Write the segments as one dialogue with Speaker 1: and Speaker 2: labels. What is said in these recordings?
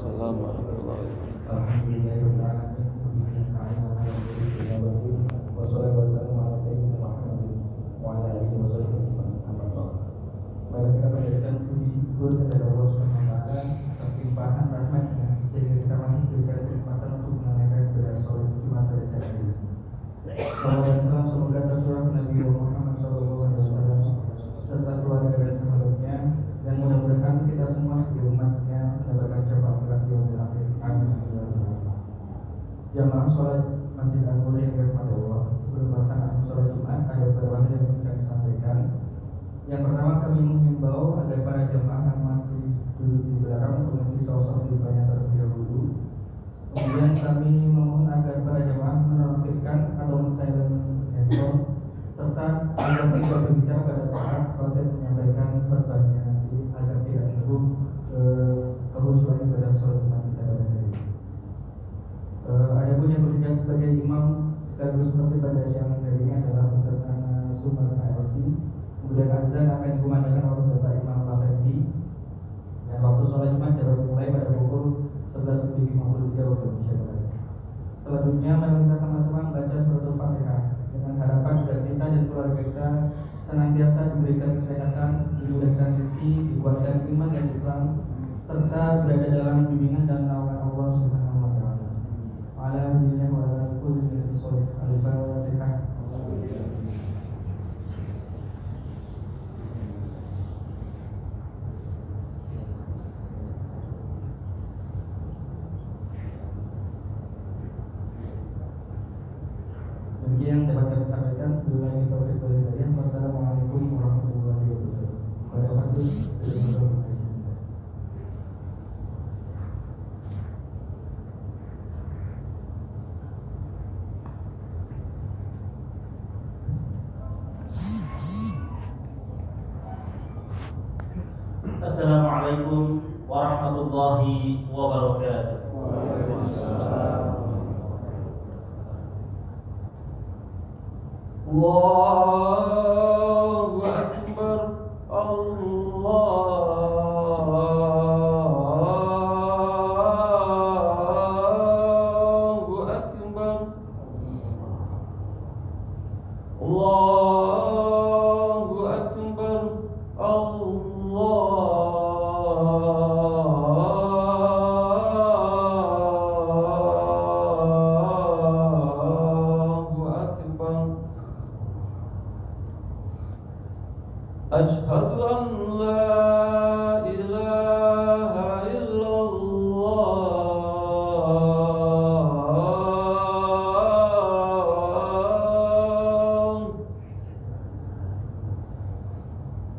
Speaker 1: Waalaikumsalam warahmatullahi wabarakatuh.
Speaker 2: Mari kita panjatkan puji syukur kepada Allah Subhanahu wa taala atas limpahan rahmat-Nya sehingga kita masih diberikan kesempatan untuk menunaikan ibadah salat Jumat pada saat ini. Salawat dan salam semoga tercurah Nabi Muhammad SAW serta keluarga dan sahabatnya, dan mudah-mudahan kita semua sebagai umatnya mendapatkan syafaat kelak di yaumil akhir. Amin. Jamaah sholat Masjid An-Nur yang dirahmati Allah, sebelum pelaksanaan sholat Jumat ada beberapa hal yang ingin kami sampaikan. Yang pertama, kami menghimbau agar para jemaah yang masih duduk di belakang untuk mengisi sosok di depannya terlebih dahulu. Kemudian kami memohon agar para jemaah menonaktifkan atau men-silent handphone, serta agar tidak berbicara pada saat khotib menyampaikan khutbahnya nanti agar tidak mengganggu kehusuan ibadah sholat Jumat kita pada hari ini. Adapun yang bertugas sebagai imam sekaligus khotib pada siang hari ini adalah Ustaz Sumar LC. Kemudian azan akan dikumandangkan oleh Bapak Imam Lafendi, dan waktu sholat Jumat dapat dimulai pada pukul 11.53 waktu Indonesia Barat. Selanjutnya mari kita sama-sama membaca surat Al-Fatihah dengan harapan agar kita dan keluarga kita senantiasa diberikan kesehatan, dimudahkan rezeki, dikuatkan iman dan Islam, serta berada dalam bimbingan dan naungan Allah Subhanahu wa taala. Ala dinillah wa ala kulli sholih al-Fatihah. Demikian yang dapat kami sampaikan. Billahi taufiq wal hidayah. Wassalamualaikum warahmatullahi wabarakatuh.
Speaker 3: Assalamualaikum warahmatullahi wabarakatuh. Allahu Akbar, Allahu Akbar, Allahu Akbar, Ashhadu an la ilaha illallah.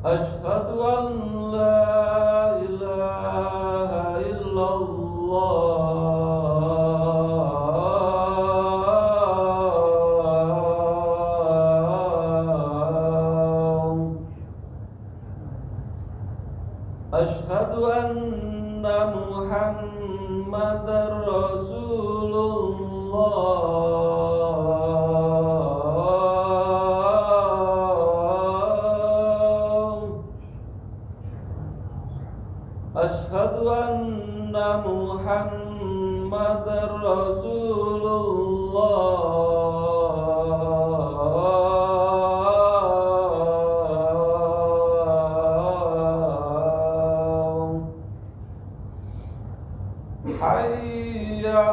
Speaker 3: Ashhadu an la ilaha illallah. Ashhadu anna Muhammadar Rasulullah. Ashhadu anna Muhammadar Rasulullah. Hayya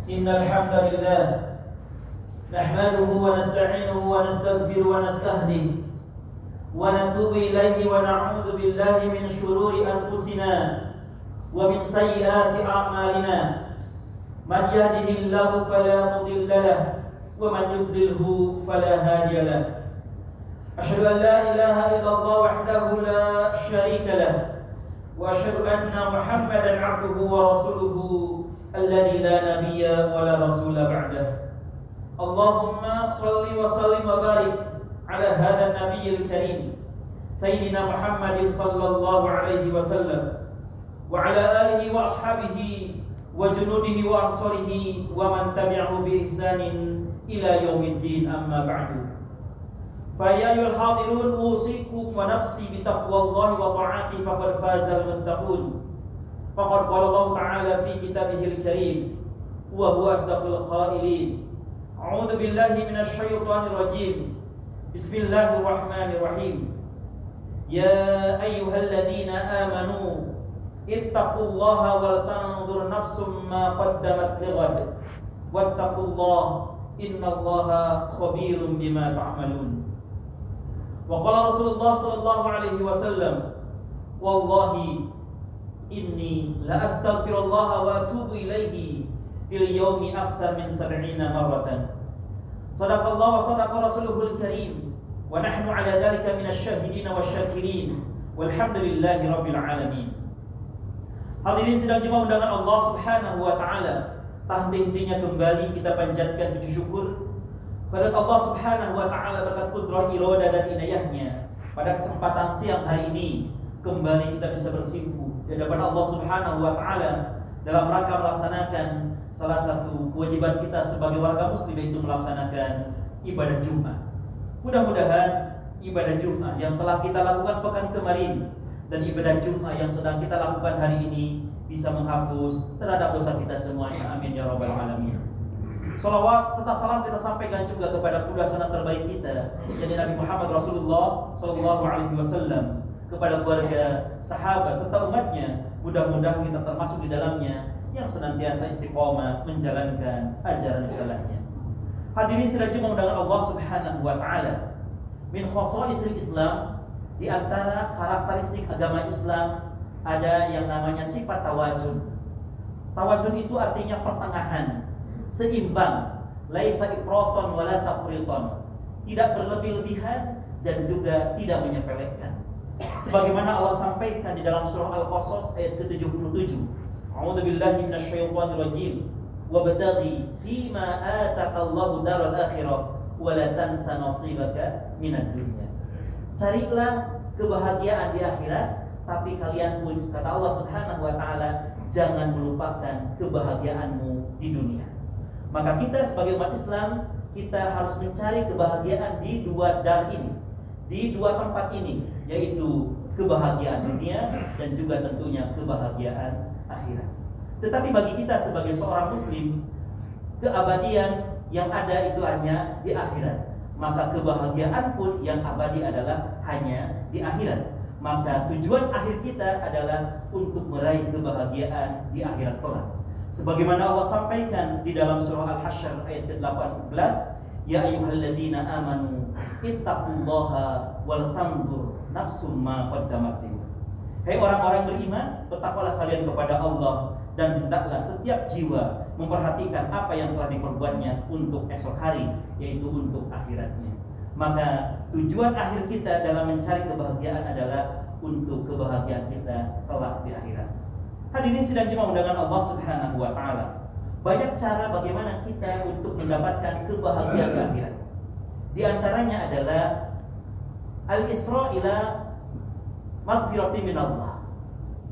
Speaker 2: إن الحمد لله نحمده ونستعينه ونستغفره ونستهديه ونتوب إليه ونعوذ بالله من شرور أنفسنا ومن سيئات أعمالنا من يهده الله فلا مضل له ومن يضلله فلا هادي له أشهد أن لا إله إلا الله وحده لا شريك له وأشهد أن محمدا عبده ورسوله الذي لا نبي ولا رسول بعده اللهم صل وسلم وبارك على هذا النبي الكريم سيدنا محمد صلى الله عليه وسلم وعلى آله وأصحابه وجنوده وأنصاره ومن تبعه بإحسان إلى يوم الدين أما بعد فيا أيها الحاضرون أوصيكم ونفسي بتقوى الله وطاعته فقد فاز المتقون فقد قال الله تعالى في كتابه الكريم وهو أصدق القائلين أعوذ بالله من الشيطان الرجيم بسم الله الرحمن الرحيم يا أيها الذين آمنوا اتقوا الله ولتنظر نفس ما قدمت لغد واتقوا الله إن الله خبير بما تعملون وقال رسول الله صلى الله عليه وسلم والله إني لأستغفر الله وأتوب إليه في اليوم أكثر من 70 مرة صدق الله وصدق رسوله الكريم ونحن على ذلك من الشاهدين والشاكرين والحمد لله رب العالمين. Hadirin sidang jemaah undangan Allah Subhanahu wa taala, henti-hentinya kembali kita panjatkan puji syukur kepada Allah Subhanahu wa taala berkat kudrah iradah dan inayahnya. Pada kesempatan siang hari ini kembali kita bisa bersimpuh di hadapan Allah Subhanahu wa taala dalam rangka melaksanakan salah satu kewajiban kita sebagai warga muslim, yaitu melaksanakan ibadah Jumat. Mudah-mudahan ibadah Jumat yang telah kita lakukan pekan kemarin dan ibadah Jumat yang sedang kita lakukan hari ini bisa menghapus terhadap dosa kita semuanya. Amin ya rabbal alamin. Salawat serta salam kita sampaikan juga kepada kudasana terbaik kita, yakni Nabi Muhammad Rasulullah sallallahu alaihi wasallam, kepada keluarga, sahabat serta umatnya. Mudah-mudahan kita termasuk di dalamnya yang senantiasa istiqomah menjalankan ajaran Islamnya. Hadirin sidang jemaah undangan Allah Subhanahu wa taala, min khosaisil Islam, di antara karakteristik agama Islam ada yang namanya sifat tawazun. Tawazun itu artinya pertengahan, seimbang, laisa ifraton wala tafriton, tidak berlebih-lebihan dan juga tidak menyepelekan. Sebagaimana Allah sampaikan di dalam surah Al-Qasas ayat ke-77, A'udzu billahi minasyaitonir rajim, wabtaghi fima ataqallahu daral akhirah wa la tansa nasibaka minad dunya. Carilah kebahagiaan di akhirat, tapi kalian pun, kata Allah Subhanahu wa taala, jangan melupakan kebahagiaanmu di dunia. Maka kita sebagai umat Islam, kita harus mencari kebahagiaan di dua dar ini, di dua tempat ini, yaitu kebahagiaan dunia dan juga tentunya kebahagiaan akhirat. Tetapi bagi kita sebagai seorang muslim, keabadian yang ada itu hanya di akhirat. Maka kebahagiaan pun yang abadi adalah hanya di akhirat. Maka tujuan akhir kita adalah untuk meraih kebahagiaan di akhirat kelak. Sebagaimana Allah sampaikan di dalam surah Al-Hasyr ayat ke-18, ya ayyuhalladzina amanu ittaqullaha wal tanzur nafsum ma qaddamat lighad. Hai orang-orang beriman, bertakwalah kalian kepada Allah dan hendaklah setiap jiwa memperhatikan apa yang telah diperbuatnya untuk esok hari, yaitu untuk akhiratnya. Maka tujuan akhir kita dalam mencari kebahagiaan adalah untuk kebahagiaan kita kelak di akhirat. Hadirin sidang jemaah undangan Allah Subhanahu wa taala, banyak cara bagaimana kita untuk mendapatkan kebahagiaan di akhirat. Di antaranya adalah al-isra ila maghfirati min Allah.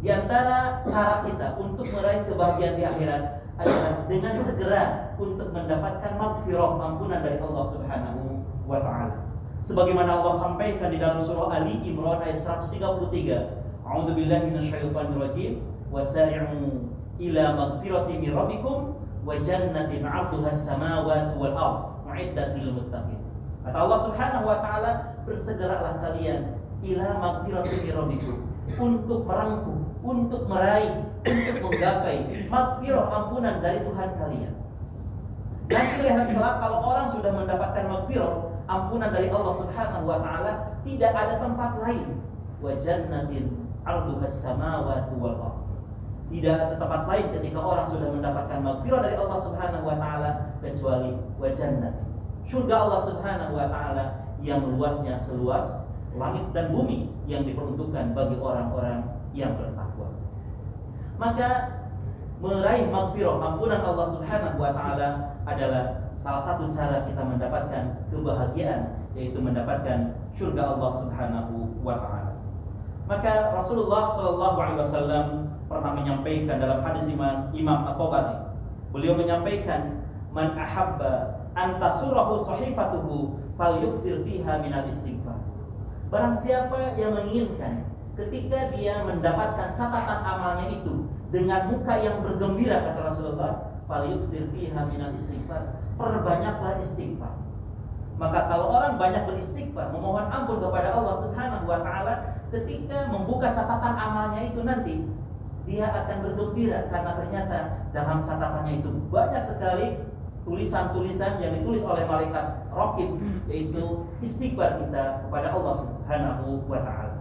Speaker 2: Di antara cara kita untuk meraih kebahagiaan di akhirat adalah dengan segera untuk mendapatkan maghfirah, ampunan dari Allah Subhanahu wa taala. Sebagaimana Allah sampaikan di dalam surah Ali Imran ayat 133, A'udzu billahi minasyaitonir rajim, wasari'u ila maghfirati min rabbikum wa jannatin 'arduha as-samawati wal ardh u'iddat lil muttaqin. Kata Allah Subhanahu wa taala, bersegeralah kalian ila maghfirati min rabbikum, untuk merangkum, untuk meraih, untuk menggapai maghfirah, ampunan dari Tuhan kalian.
Speaker 4: Nanti lihat kelak kalau orang sudah mendapatkan maghfirah, ampunan dari Allah Subhanahu wa taala, tidak ada tempat lain. Wa jannatin 'arduhas samawati wal ardh. Tidak ada tempat lain ketika orang sudah mendapatkan maghfirah dari Allah Subhanahu wa taala kecuali wa jannatin. Surga Allah Subhanahu wa taala yang luasnya seluas langit dan bumi, yang diperuntukkan bagi orang-orang yang bertakwa. Maka meraih maghfirah, ampunan Allah Subhanahu wa taala adalah salah satu cara kita mendapatkan kebahagiaan, yaitu mendapatkan surga Allah Subhanahu wa taala. Maka Rasulullah sallallahu alaihi wasallam pernah menyampaikan dalam hadis Imam At-Tabari. Beliau menyampaikan, "Man ahabba an tasurahu sahifatuhu falyuksir fiha minal istighfar." Barang siapa yang menginginkan ketika dia mendapatkan catatan amalnya itu dengan muka yang bergembira, kata Rasulullah, falyuksir fiha minal istighfar, perbanyaklah istighfar. Maka kalau orang banyak beristighfar, memohon ampun kepada Allah Subhanahu wa taala, ketika membuka catatan amalnya itu nanti dia akan bergembira karena ternyata dalam catatannya itu banyak sekali tulisan-tulisan yang ditulis oleh malaikat Raqib, yaitu istighfar kita kepada Allah Subhanahu wa taala.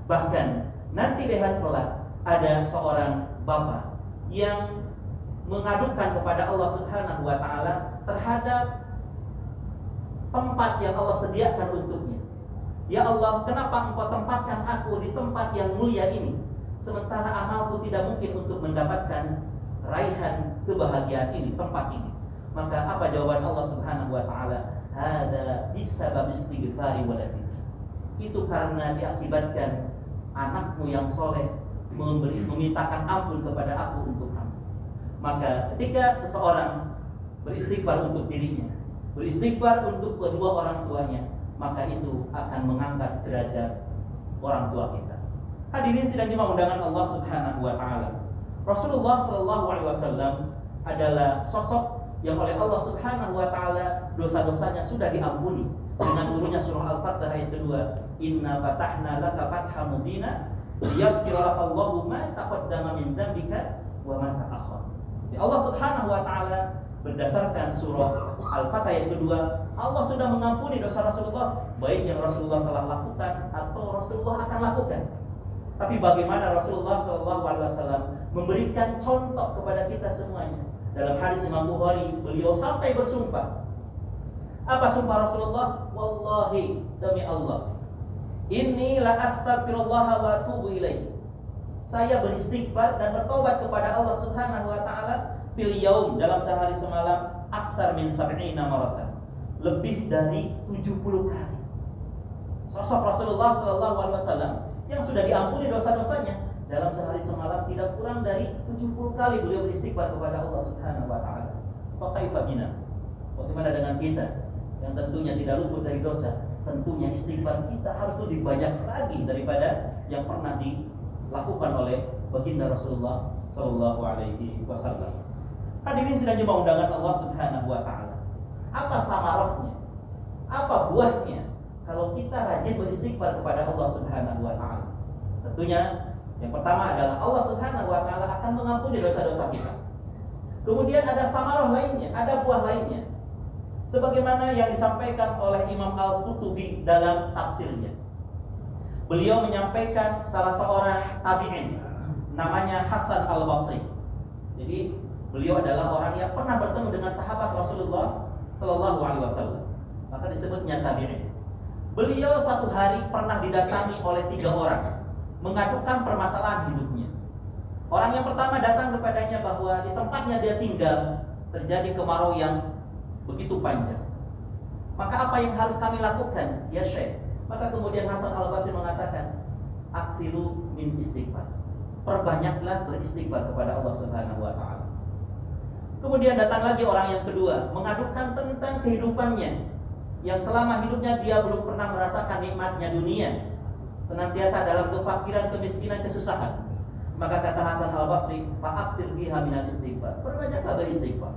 Speaker 4: Bahkan nanti lihat kelak ada seorang bapak yang mengadukan kepada Allah Subhanahu wa taala terhadap tempat yang Allah sediakan untuknya. Ya Allah, kenapa Engkau tempatkan aku di tempat yang mulia ini, sementara amalku tidak mungkin untuk mendapatkan raihan kebahagiaan ini, tempat ini. Maka apa jawaban Allah Subhanahu wa taala? Hada bisabab istighfari waladik. Itu karena diakibatkan anakmu yang soleh memintakan ampun kepada aku untuk kamu. Maka ketika seseorang beristighfar untuk dirinya, beristighfar untuk kedua orang tuanya, maka itu akan mengangkat derajat orang tua kita. Hadirin sidang jemaah undangan Allah Subhanahu wa taala. Rasulullah sallallahu alaihi wasallam adalah sosok yang oleh Allah Subhanahu wa taala dosa-dosanya sudah diampuni dengan turunnya surah Al-Fatihah ayat kedua, "Inna fatahna laka fathan mubina liyaghfira laka Allahu ma taqaddama min dzambika wa ma ta'akhkhar." Allah Subhanahu wa taala berdasarkan surah Al-Fatihah ayat kedua, Allah sudah mengampuni dosa Rasulullah, baik yang Rasulullah telah lakukan atau Rasulullah akan lakukan. Tapi bagaimana Rasulullah SAW memberikan contoh kepada kita semuanya. Dalam hadis Imam Bukhari, beliau sampai bersumpah. Apa sumpah Rasulullah? Wallahi, demi Allah, inni la astaghfirullah wa atubu ilaih. Saya beristighfar dan bertobat kepada Allah Subhanahu wa taala fil yaum, dalam sehari semalam, aksar min sab'ina maratan, lebih dari 70 kali. Sosok Rasulullah SAW yang sudah diampuni dosa-dosanya, dalam sehari semalam tidak kurang dari 70 kali beliau beristighfar kepada Allah Subhanahu wa taala. Fa kaifa bina? Bagaimana dengan kita yang tentunya tidak luput dari dosa? Tentunya istighfar kita harus lebih banyak lagi daripada yang pernah dilakukan oleh baginda Rasulullah sallallahu alaihi wasallam. Hadirin sidang jemaah undangan Allah Subhanahu wa taala. Apa samarahnya? Apa buahnya kalau kita rajin beristighfar kepada Allah Subhanahu wa taala? Tentunya yang pertama adalah Allah Subhanahu wa taala akan mengampuni dosa-dosa kita. Kemudian ada samarah lainnya, ada buah lainnya. Sebagaimana yang disampaikan oleh Imam Al-Qurtubi dalam tafsirnya. Beliau menyampaikan salah seorang tabi'in namanya Hasan Al-Basri. Jadi beliau adalah orang yang pernah bertemu dengan sahabat Rasulullah sallallahu alaihi wasallam. Maka disebutnya tabi'in. Beliau satu hari pernah didatangi oleh 3 orang mengadukan permasalahan hidupnya. Orang yang pertama datang kepadanya bahwa di tempatnya dia tinggal terjadi kemarau yang begitu panjang. Maka apa yang harus kami lakukan? Ya Syekh. Maka kemudian Hasan Al-Basri mengatakan, aksiru min istighfar. Perbanyaklah beristighfar kepada Allah Subhanahu wa taala. Kemudian datang lagi orang yang kedua, mengadukan tentang kehidupannya, yang selama hidupnya dia belum pernah merasakan nikmatnya dunia, senantiasa dalam kefakiran, kemiskinan, kesusahan. Maka kata Hasan Al-Basri, fa'aksir fiha minal istighfar, perbanyaklah beristighfar.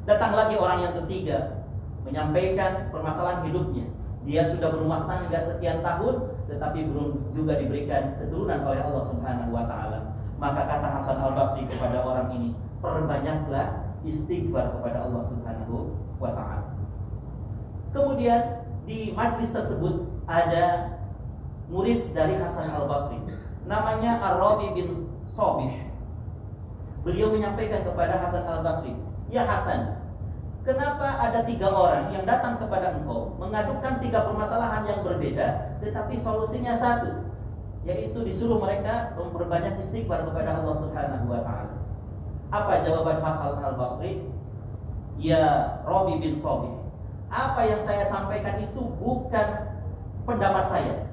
Speaker 4: Datang lagi orang yang ketiga, menyampaikan permasalahan hidupnya. Dia sudah berumah tangga sekian tahun, tetapi belum juga diberikan keturunan oleh Allah Subhanahu wa taala. Maka kata Hasan Al-Basri kepada orang ini, perbanyaklah istighfar kepada Allah Subhanahu wa taala. Kemudian di majlis tersebut ada murid dari Hasan Al-Basri, namanya Ar-Rabi bin Shabih. Beliau menyampaikan kepada Hasan Al-Basri, "Ya Hasan, kenapa ada 3 orang yang datang kepada engkau mengadukan 3 permasalahan yang berbeda, tetapi solusinya satu, yaitu disuruh mereka memperbanyak istighfar kepada Allah Subhanahu wa taala?" Apa jawaban Hasan Al-Basri? "Ya Rabi bin Shabih, apa yang saya sampaikan itu bukan pendapat saya,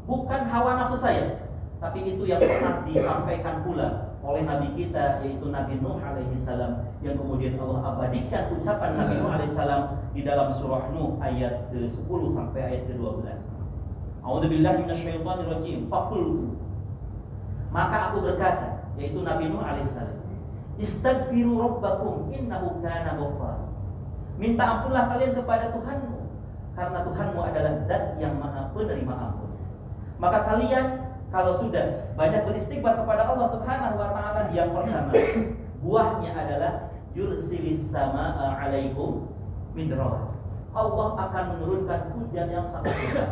Speaker 4: bukan hawa nafsu saya, tapi itu yang pernah disampaikan pula oleh Nabi kita, yaitu Nabi Nuh alaihi salam, yang kemudian Allah abadikan ucapan Nabi Nuh alaihi salam di dalam surah Nuh ayat ke-10 sampai ayat ke-12. A'udzubillahi minasyaitonirrajim. Faqul, maka aku berkata, yaitu Nabi Nuh alaihi salam, "Istaghfiru rabbakum innahu kana ghaffar." Minta ampunlah kalian kepada Tuhanmu, karena Tuhanmu adalah zat yang maha penerima ampun. Maka kalian kalau sudah banyak beristighfar kepada Allah Subhanahu wa taala, yang pertama buahnya adalah yursilis samaa alaikum midrar. Allah akan menurunkan hujan yang sangat besar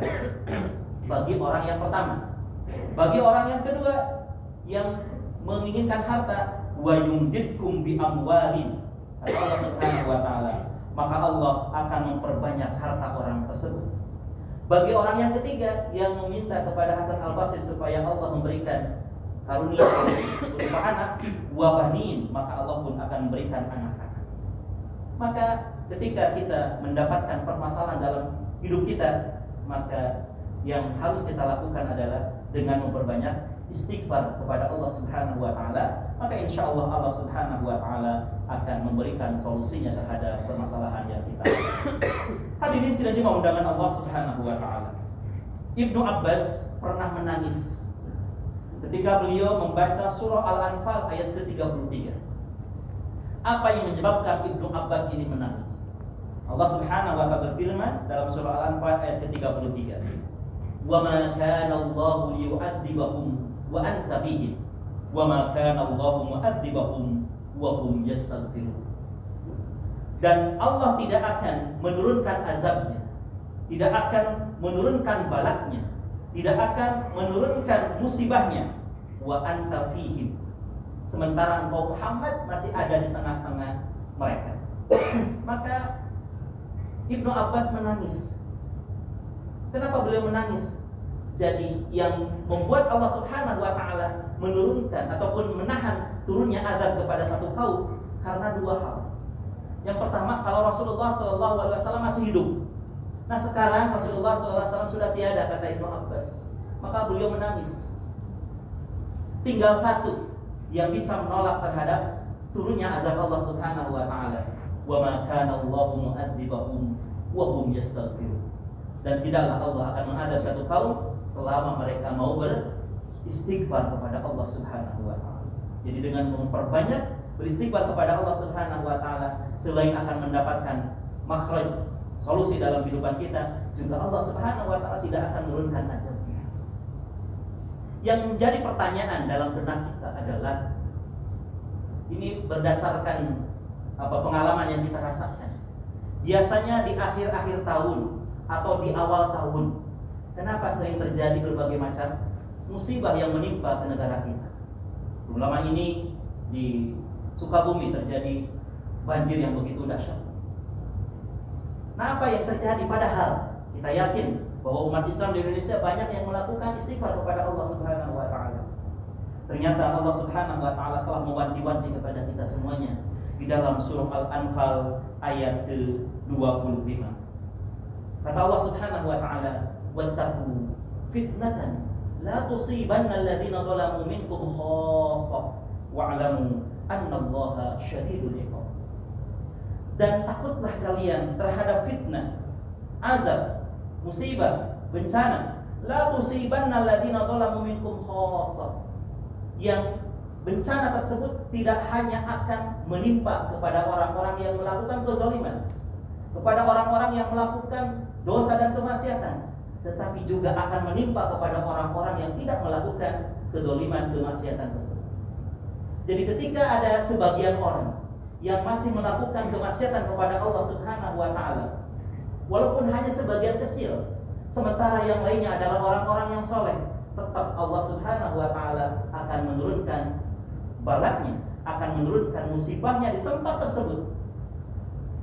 Speaker 4: bagi orang yang pertama. Bagi orang yang kedua yang menginginkan harta, wa yumditkum bi amwalin, kata Allah Subhanahu wa taala, maka Allah akan memperbanyak harta orang tersebut. Bagi orang yang ketiga yang meminta kepada Hasan Al-Basri supaya Allah memberikan karunia berupa anak, wa banin, maka Allah pun akan memberikan anak-anak. Maka ketika kita mendapatkan permasalahan dalam hidup kita, maka yang harus kita lakukan adalah dengan memperbanyak istighfar kepada Allah Subhanahu wa taala, maka insya Allah Allah Subhanahu wa taala akan memberikan solusinya terhadap permasalahan yang kita alami. Hadirin sidang jemaah undangan Allah Subhanahu wa taala. Ibnu Abbas pernah menangis ketika beliau membaca surah Al-Anfal ayat ke-33. Apa yang menyebabkan Ibnu Abbas ini menangis? Allah Subhanahu wa taala berfirman dalam surah Al-Anfal ayat ke-33, "Wa ma kana Allahu liyu'adzibahum wa anta fihim wa ma kana Allahu mu'adzibahum wa hum yastaghfirun." Dan Allah tidak akan menurunkan azabnya, tidak akan menurunkan balaknya, tidak akan menurunkan musibahnya, wa anta fihim, sementara engkau Muhammad masih ada di tengah-tengah mereka. Maka Ibnu Abbas menangis. Kenapa beliau menangis? Jadi yang membuat Allah Subhanahu wa taala menurunkan ataupun menahan turunnya azab kepada satu kaum karena 2 hal. Yang pertama, kalau Rasulullah SAW masih hidup. Nah sekarang Rasulullah SAW sudah tiada, kata Ibnu Abbas. Maka beliau menangis. Tinggal satu yang bisa menolak terhadap turunnya azab Allah Subhanahu wa taala. Wa ma kana Allahu mu'adzibahum wa hum yastaghfirun. Dan tidaklah Allah akan mengadab satu kaum selama mereka mau beristighfar kepada Allah Subhanahu wa taala. Jadi dengan memperbanyak beristighfar kepada Allah Subhanahu wa taala, selain akan mendapatkan makhraj, solusi dalam kehidupan kita, juga Allah Subhanahu wa taala tidak akan menurunkan azabnya. Yang menjadi pertanyaan dalam benak kita adalah, ini berdasarkan pengalaman yang kita rasakan. Biasanya di akhir-akhir tahun atau di awal tahun, kenapa sering terjadi berbagai macam musibah yang menimpa ke negara kita? Belum lama ini di Sukabumi terjadi banjir yang begitu dahsyat. Nah, apa yang terjadi? Padahal kita yakin bahwa umat Islam di Indonesia banyak yang melakukan istighfar kepada Allah Subhanahu wa taala. Ternyata Allah Subhanahu wa taala telah mewanti-wanti kepada kita semuanya di dalam surah Al-Anfal ayat ke-25. Kata Allah Subhanahu wa taala, "Wattaqu fitnatan la tusibanna alladziina zalamu minkum khassah wa'lamu annallaha syadidul iqab." Dan takutlah kalian terhadap fitnah, azab, musibah, bencana. La tusibanna alladziina zalamu minkum khassah. Yang bencana tersebut tidak hanya akan menimpa kepada orang-orang yang melakukan kezaliman, kepada orang-orang yang melakukan dosa dan kemaksiatan, tetapi juga akan menimpa kepada orang-orang yang tidak melakukan kezaliman, kemaksiatan tersebut. Jadi ketika ada sebagian orang yang masih melakukan kemaksiatan kepada Allah Subhanahu wa taala, walaupun hanya sebagian kecil, sementara yang lainnya adalah orang-orang yang soleh, tetap Allah Subhanahu wa taala akan menurunkan balaknya, akan menurunkan musibahnya di tempat tersebut,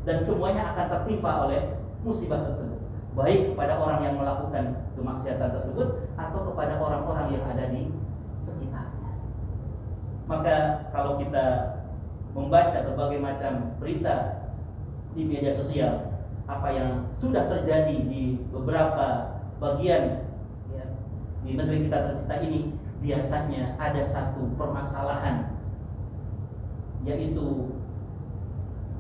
Speaker 4: dan semuanya akan tertimpa oleh musibah tersebut, baik kepada orang yang melakukan kemaksiatan tersebut atau kepada orang-orang yang ada di sekitarnya. Maka kalau kita membaca berbagai macam berita di media sosial, apa yang sudah terjadi di beberapa bagian ya, di negeri kita tercinta ini, biasanya ada satu permasalahan, yaitu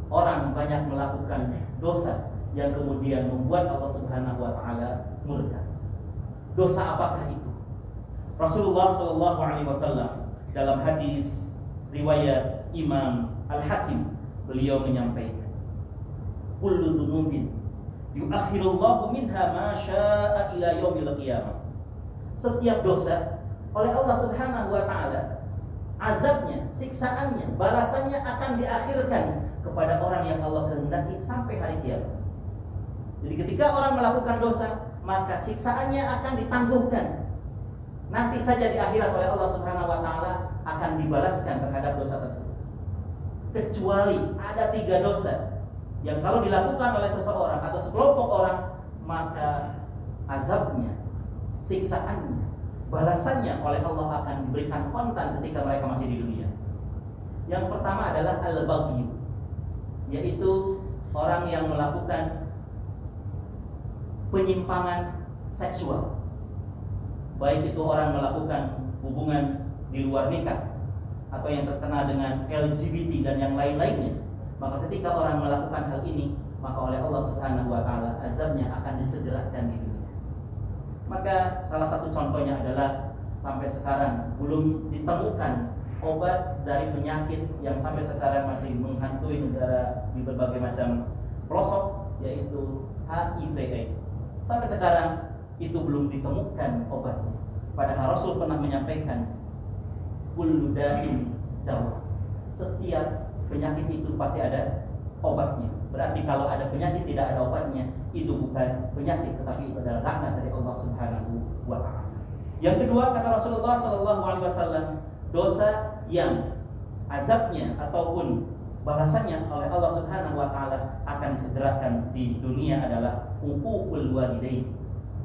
Speaker 4: orang banyak melakukan dosa yang kemudian membuat Allah Subhanahu wa taala murka. Dosa apakah itu? Rasulullah sallallahu alaihi wasallam dalam hadis riwayat Imam Al-Hakim, beliau menyampaikan, kullu dzunubin yuakhirullahu minha ma syaa'a ila yaumil qiyamah. Setiap dosa oleh Allah Subhanahu wa taala, azabnya, siksaannya, balasannya akan diakhirkan kepada orang yang Allah kehendaki sampai hari kiamat. Jadi ketika orang melakukan dosa, maka siksaannya akan ditangguhkan. Nanti saja di akhirat oleh Allah Subhanahu wa taala akan dibalaskan terhadap dosa tersebut. Kecuali ada 3 dosa yang kalau dilakukan oleh seseorang atau sekelompok orang, maka azabnya, siksaannya, balasannya oleh Allah akan diberikan kontan ketika mereka masih di dunia. Yang pertama adalah al-baghy, yaitu orang yang melakukan penyimpangan seksual, baik itu orang melakukan hubungan di luar nikah atau yang terkena dengan LGBT dan yang lain-lainnya. Maka ketika orang melakukan hal ini, maka oleh Allah Subhanahu wa taala azabnya akan disegerakan di dunia. Maka salah satu contohnya adalah sampai sekarang belum ditemukan obat dari penyakit yang sampai sekarang masih menghantui negara di berbagai macam pelosok, yaitu HIV/AIDS. Sampai sekarang itu belum ditemukan obatnya. Padahal Rasul pernah menyampaikan, kullu da'in dawa. Setiap penyakit itu pasti ada obatnya. Berarti kalau ada penyakit tidak ada obatnya, itu bukan penyakit, tetapi itu adalah laknat dari Allah Subhanahu wa taala. Yang kedua, kata Rasulullah sallallahu alaihi wasallam, dosa yang azabnya ataupun balasannya oleh Allah Subhanahu wa taala akan disegerakan di dunia adalah uququl walidain,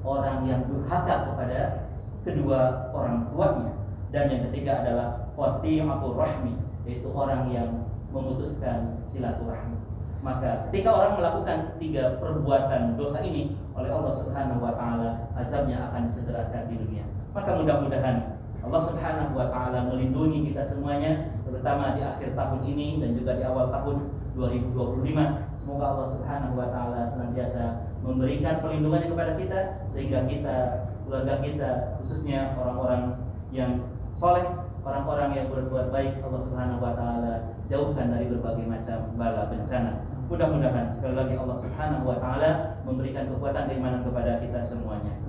Speaker 4: orang yang durhaka kepada kedua orang tuanya. Dan yang ketiga adalah qati'atur rahmi, yaitu orang yang memutuskan silaturahmi. Maka ketika orang melakukan 3 perbuatan dosa ini, oleh Allah Subhanahu wa taala azabnya akan disegerakan di dunia. Maka mudah-mudahan Allah Subhanahu wa taala melindungi kita semuanya, terutama di akhir tahun ini dan juga di awal tahun 2025. Semoga Allah Subhanahu wa taala senantiasa memberikan perlindungannya kepada kita, sehingga kita, keluarga kita, khususnya orang-orang yang soleh, orang-orang yang berbuat baik, Allah Subhanahu wa taala jauhkan dari berbagai macam bala bencana. Mudah-mudahan sekali lagi Allah Subhanahu wa taala memberikan kekuatan keimanan kepada kita semuanya.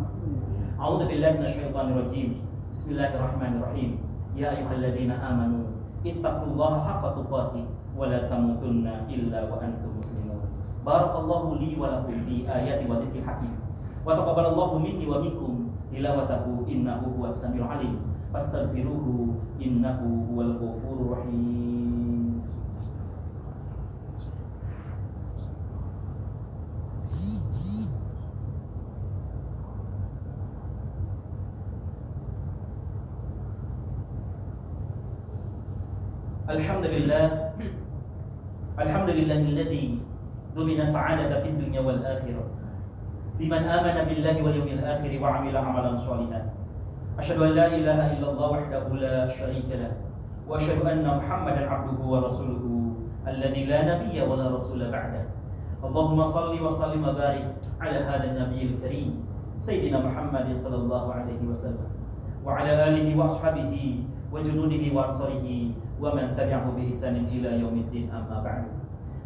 Speaker 4: A'udzubillahi minasyaitonirrajim. Bismillahirrahmanirrahim. Ya ayyuhalladzina amanu ittaqullaha haqqa tuqatih wa la tamutunna illa wa antum muslimun. Barakallahu li wa lakum fi ayati wa dzikril hakim. Wa taqabbalallahu minni wa minkum tilawatahu innahu huwas samiul alim. Fastaghfiruhu innahu huwal ghafurur rahim. Alhamdulillahilladzi dumina sa'adata fid dunya wal akhirah liman amana billahi wal yawmil akhir wa 'amila 'amalan shalihan. Asyhadu an la ilaha illallah wahdahu la syarika lah wa asyhadu anna Muhammadan 'abduhu wa rasuluhu alladzi la nabiyya wa la rasula ba'da. Allahumma shalli wa sallim wa barik 'ala hadzal nabiyil karim sayyidina Muhammadin sallallahu alaihi wasallam wa 'ala alihi wa ashabihi wa junudihi wa ansarihi wa man tabi'ahu bi ihsanin ila yaumiddin, amma ba'du.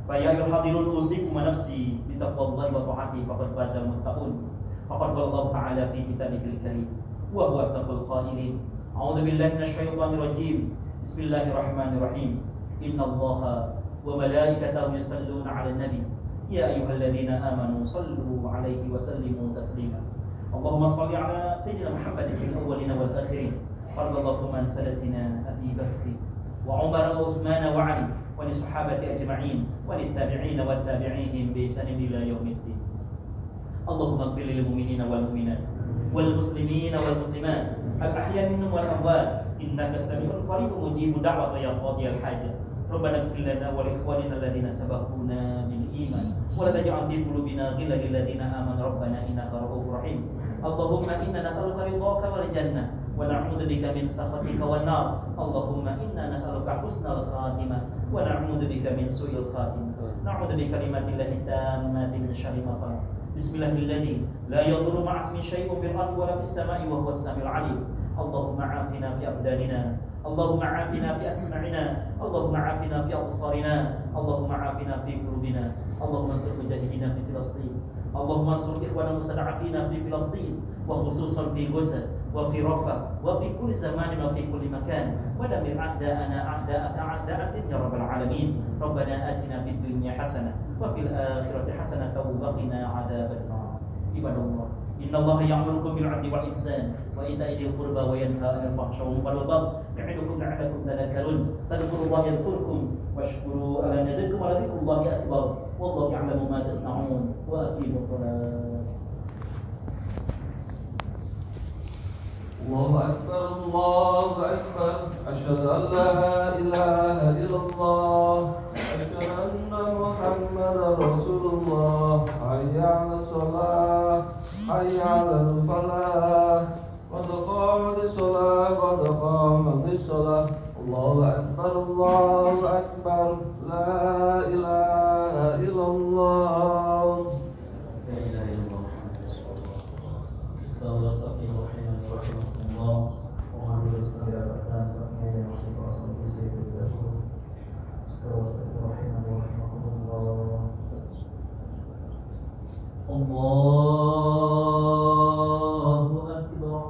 Speaker 4: Fa ya ayyuhal hadirun usikum wa nafsi bi taqwallahi wa ta'atihi faqad fazal muttaqun. Faqad qala Allah ta'ala fi kitabihil karim wa huwa asdaqul qailin. A'udzu billahi minasy syaithanir rajim. Bismillahirrahmanirrahim. Innallaha wa وملائكته يصلون على النبي يا أيها الذين آمنوا صلوا عليه وسلموا تسليما اللهم صل على سيدنا محمد في الأولين والآخرين وارض اللهم عن سادتنا أبي بكر وعمر وعثمان وعلي وعن الصحابة أجمعين وعن التابعين والتابعيهم بإحسان إلى يوم الدين اللهم اغفر للمؤمنين والمؤمنات والمسلمين والمسلمات الأحياء منهم والأموات إنك سميع قريب مجيب دعوة يا قاضي الحاجة ربنا اغفر لنا ولإخواننا الذين سبقونا بالإيمان ولا تجعل في قلوبنا غلا للذين آمنوا ربنا إنك رؤوف رحيم اللهم إنا نسألك رضاك والجنة ونعوذ بك من سخطك والنار اللهم إنا نسألك حسن الخاتمة ونعوذ بك من سوء الخاتمة نعوذ بكلمات الله التامات من شر ما خلق بسم الله الذي لا يضر مع اسمه شيء في الأرض ولا في السماء وهو السميع العليم اللهم عافنا في أبداننا اللهم عافنا في أسماعنا اللهم عافنا في أبصارنا اللهم عافنا في قلوبنا اللهم انصر مجاهدينا في فلسطين اللهم انصر إخواننا المستضعفين في فلسطين وخصوصا في غزة وفي رفح وفي كل زمان وفي كل مكان ودمر أعداءنا أعداء يا رب العالمين ربنا آتنا في الدنيا حسنة وفي الآخرة حسنة وقنا عذاب النار عباد الله إن الله يأمركم بالعدل والإحسان وإيتاء ذي القربى وينهى عن الفحشاء والمنكر والبغي يعظكم لعلكم تذكرون فاذكروا الله يذكركم واشكروا على ما يزدكم ولذكر الله أكبر والله يعلم ما تصنعون وأقيموا الصلاة
Speaker 3: الله أكبر الله أكبر أشهد أن لا إله إلا الله أشهد أن محمدا رسول الله حي على الصلاة حي على الفلاح قد قامت الصلاة قد قامت الصلاة الله أكبر لا إله إلا الله
Speaker 4: لا إله إلا الله محمد رسول الله استغفر الله ومن رزقنا بركاته سبحانه وتعالى الله أكبر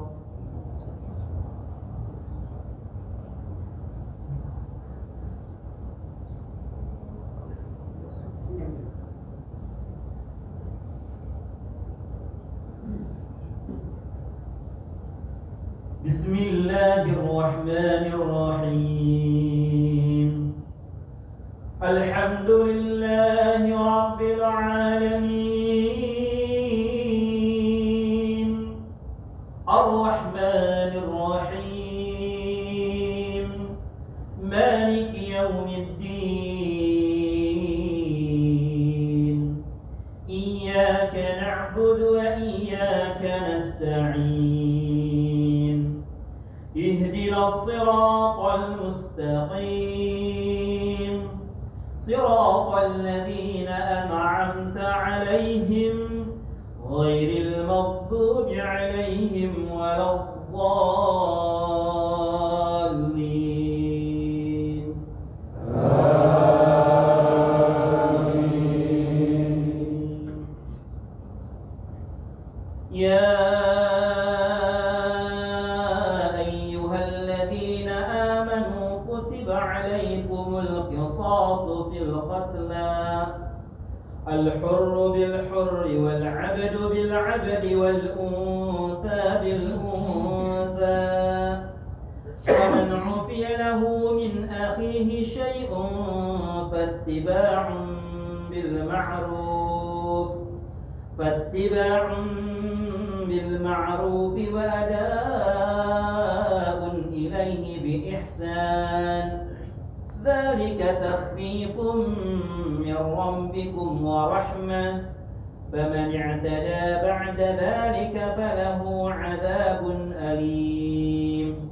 Speaker 4: بسم الله الرحمن الرحيم الحمد لله رب العالمين الرحمن الرحيم مالك يوم الدين إياك نعبد وإياك نستعين اهدنا الصراط المستقيم صراط الذين أنعمت عليهم غير المغضوب عليهم ولا الضالين يا أيها الذين آمنوا كتب عليكم القصاص في القتلى الحر بالحر والعبد بالعبد والأنثى بالأنثى ومن عفي له من أخيه شيء فاتباع بالمعروف وأداء إليه بإحسان ذلك تخفيف من ربكم ورحمة فمن اعتدى بعد ذلك فله عذاب أليم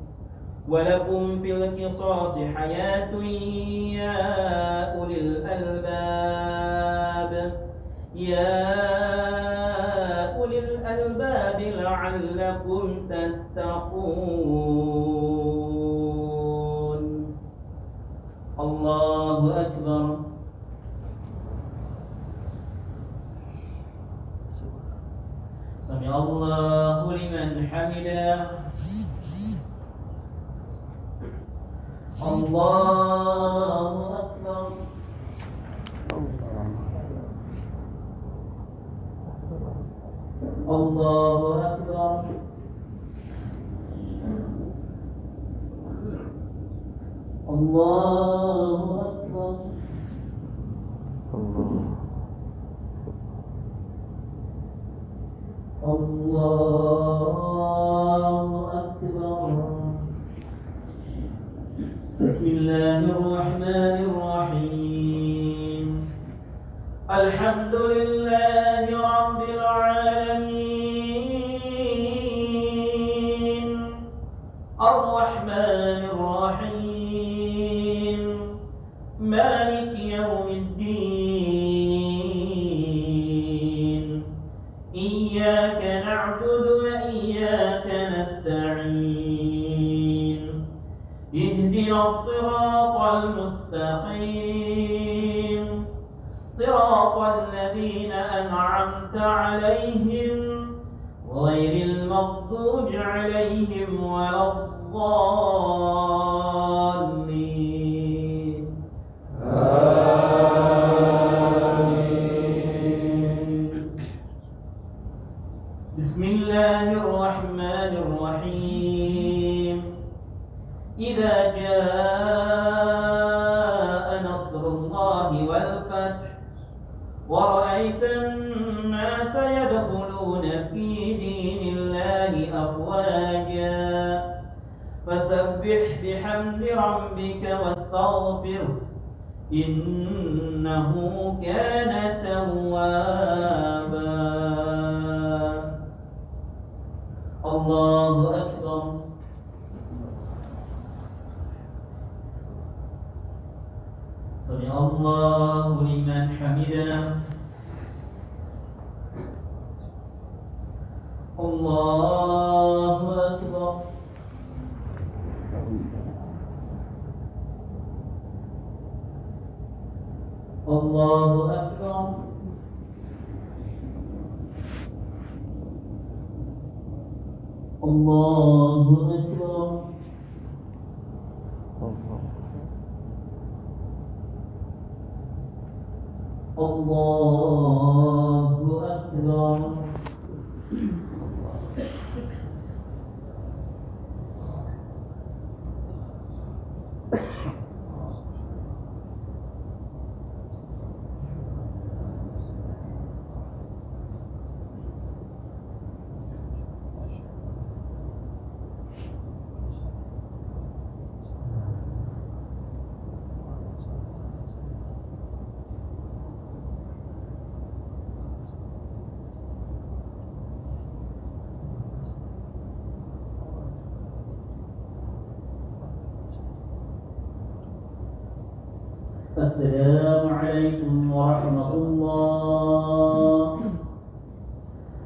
Speaker 4: ولكم في القصاص حياة يا أولي الألباب لعلكم تتقون الله أكبر سمع الله لمن حمده الله أكبر الله أكبر. الله أكبر. الله أكبر. بسم الله الرحمن الرحيم. الحمد لله رب العالمين الرحمن الرحيم مالك يوم الدين إياك نعبد وإياك نستعين اهدنا الصراط المستقيم صراط الذين أنعمت عليهم غير المغضوب عليهم ولا الضالين. آمين. بسم الله الرحمن الرحيم. إذا جاء نصر الله والفتح ورأيت الناس يدخلون في دين الله أفواجا فسبح بحمد ربك واستغفره إنه كان توابا. الله أكبر. سمع الله لمن حمده. الله أكبر. الله أكبر. الله أكبر. الله أكبر. السلام عليكم ورحمة الله.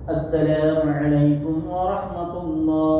Speaker 4: السلام عليكم ورحمة الله.